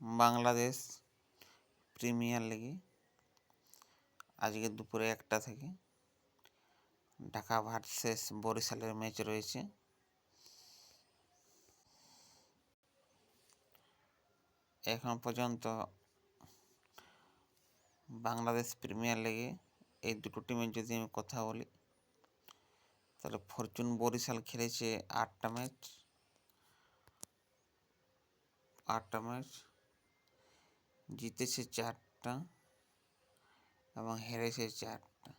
Bangladesh premier লিগে আজকে দুপুরে 1টা থেকে ঢাকা ভার্সেস বরিশালের ম্যাচ রয়েছে। এখন পর্যন্ত বাংলাদেশ প্রিমিয়ার লিগে এই দুটো টিমের যদি আমি কথা বলি, তাহলে ফরচুন বরিশাল খেলেছে 8টা ম্যাচ, জিতেছে 4টা এবং হেরেছে 4টা।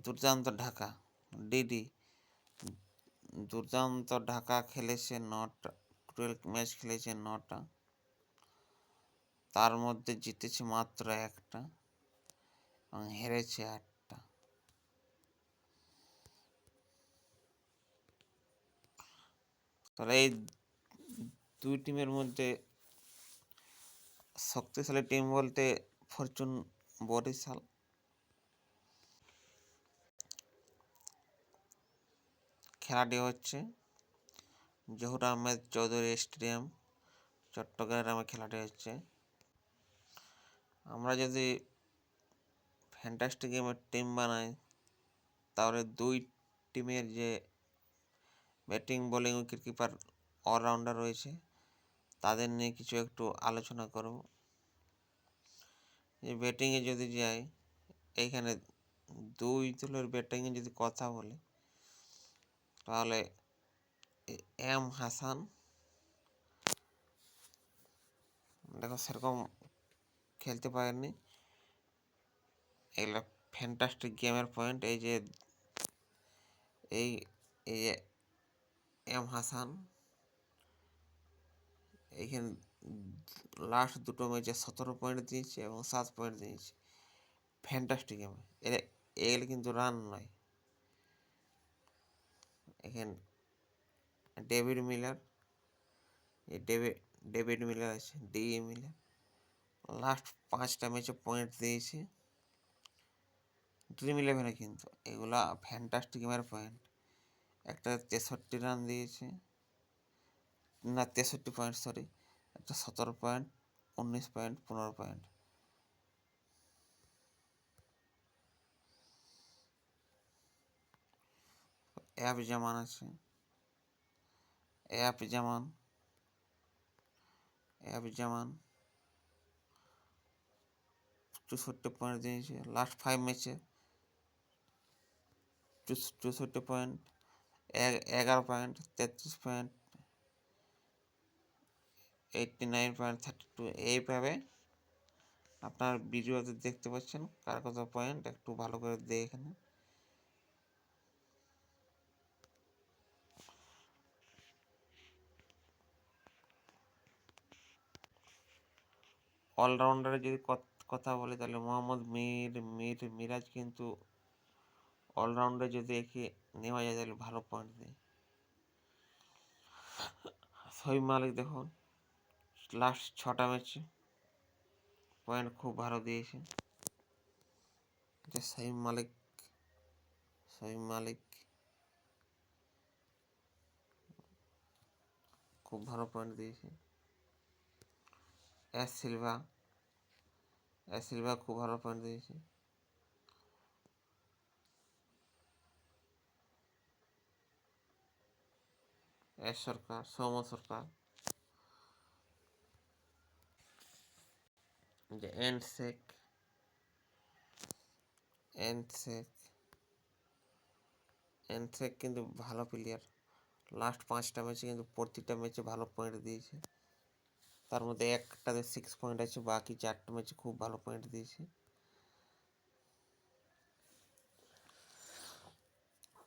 দুর্দান্ত ঢাকা দুর্দান্ত ঢাকা খেলেছে 9টা, 12 ম্যাচ খেলেছে 9টা, তার মধ্যে জিতেছে মাত্র 1টা এবং হেরেছে 8টা। তাহলে এই দুই টিমের মধ্যে শক্তিশালী টিম বলতে ফরচুন বরিশাল। খেলাটি হচ্ছে জহুর আহমেদ চৌধুরী স্টেডিয়াম, চট্টগ্রামে খেলাটি হচ্ছে। আমরা যদি ফ্যান্টাস্টিক গেমের টিম বানাই, তাহলে দুই টিমের যে batting bowling wicket keeper allrounder রয়েছে তাদের নিয়ে কিছু একটু আলোচনা করব। যে ব্যাটিংয়ে যদি যাই, এইখানে দুই দলের ব্যাটিংয়ে যদি কথা বলি, তাহলে এম হাসান দেখো সেরকম খেলতে পারেননি। এগুলো ফ্যান্টাস্টিক গেমের পয়েন্ট। এই যে এম হাসান এইখানে লাস্ট দুটো ম্যাচে 17 পয়েন্ট দিয়েছে এবং 7 পয়েন্ট দিয়েছে। ফ্যান্টাস্টিক গেমে এগুলো কিন্তু রান নয়। এখানে ডেভিড মিলার আছে, মিলার লাস্ট 5টা ম্যাচে পয়েন্ট দিয়েছে ড্রিম 11-এ। কিন্তু এগুলা ফ্যান্টাস্টিক গেমের পয়েন্ট। একটা 63 রান দিয়েছে, না 63 পয়েন্ট, সরি, একটা 17 পয়েন্ট, 19 পয়েন্ট, 15 পয়েন্ট। অ্যাপ জামান আছে, অ্যাপ জামান 64 পয়েন্ট দিয়েছে লাস্ট 5 ম্যাচে, 64 পয়েন্ট, 11 পয়েন্ট, 33 পয়েন্ট, 89 পয়েন্ট, 32। এইভাবে আপনার ভিডিওতে দেখতে পাচ্ছেন কার কত পয়েন্ট। একটু ভালো করে দেখে নিন। অলরাউন্ডারে যদি কথা বলি, তাহলে মোহাম্মদ মিরাজ কিন্তু অলরাউন্ডে যদি একে নেওয়া যায় তাহলে ভালো পয়েন্ট দেয়। শহীদ মালিক দেখুন লাস্ট 6টা ম্যাচে পয়েন্ট খুব ভালো দিয়েছে। শহীদ মালিক খুব ভালো পয়েন্ট দিয়েছে। এস সিলভা খুব ভালো পয়েন্ট দিয়েছে। সৌম্য সরকার, যে এন্ড শেখ কিন্তু ভালো প্লেয়ার। লাস্ট 5টা ম্যাচে কিন্তু প্রতিটা ম্যাচে ভালো পয়েন্ট দিয়েছে। তার মধ্যে একটাতে 6 পয়েন্ট আছে, বাকি 4টা ম্যাচে খুব ভালো পয়েন্ট দিয়েছে।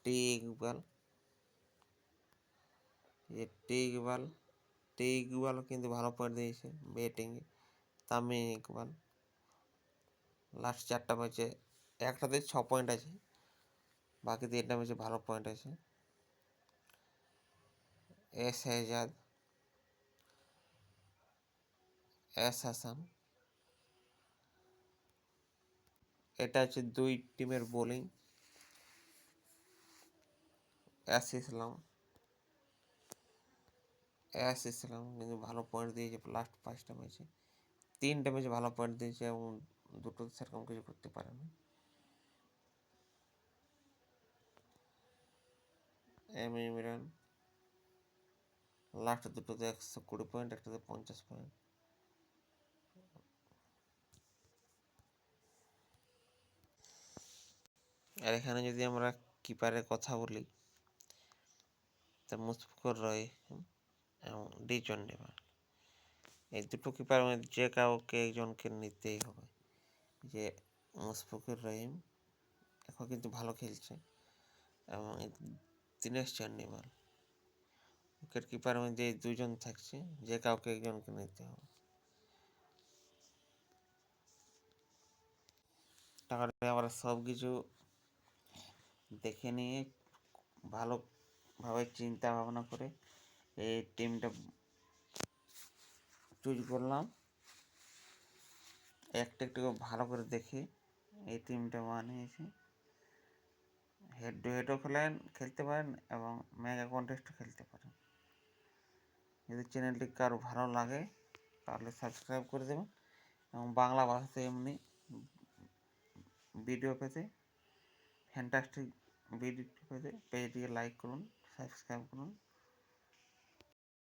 টি ইকবাল কিন্তু ভালো পয়েন্ট দিয়েছে ব্যাটিংয়ে। তামিম ইকবাল লাস্ট 4টা ম্যাচে একটাতে 6 পয়েন্ট আছে, বাকি 3টা ম্যাচে ভালো পয়েন্ট আছে। এস হাসান, এটা হচ্ছে দুই টিমের বোলিং। অ্যাশ ইসলাম কিন্তু ভালো পয়েন্ট দিয়েছে লাস্ট 5টা ম্যাচে। 3টে ম্যাচে ভালো পয়েন্ট দিয়েছে এবং দুটো সেরকম কিছু করতে পারেনি। ইমরান লাস্ট দুটোতে 120 পয়েন্ট, একটাতে 50 পয়েন্ট। আর এখানে যদি আমরা কিপারের কথা বলি, তা মুশফিকুর রহিম এবং লিটন ডেভাল, এই দুটো কিপার মধ্যে যে কাউকে একজনকে নিতেই হবে। যে মুশফিকুর রহিম এখন কিন্তু ভালো খেলছে এবং দীনেশ চান্ডিমাল, উইকেট কিপারের মধ্যে এই দুজন থাকছে, যে কাউকে একজনকে নিতে হবে। টাকাটা আমরা সব কিছু দেখে নিয়ে ভালোভাবে চিন্তা ভাবনা করে এই টিমটা চুজ করলাম। একটু একটু ভালো করে দেখে এই টিমটা বানিয়েছি। হেড টু হেডও খেলতে পারেন এবং মেগা কন্টেস্টও খেলতে পারেন। যদি চ্যানেলটি কারো ভালো লাগে তাহলে সাবস্ক্রাইব করে দেবেন এবং বাংলা ভাষাতে এমনি ভিডিও পেতে, ফ্যান্টাস্টিক ভিডিও পেতে পেজটিকে লাইক করুন, সাবস্ক্রাইব করুন।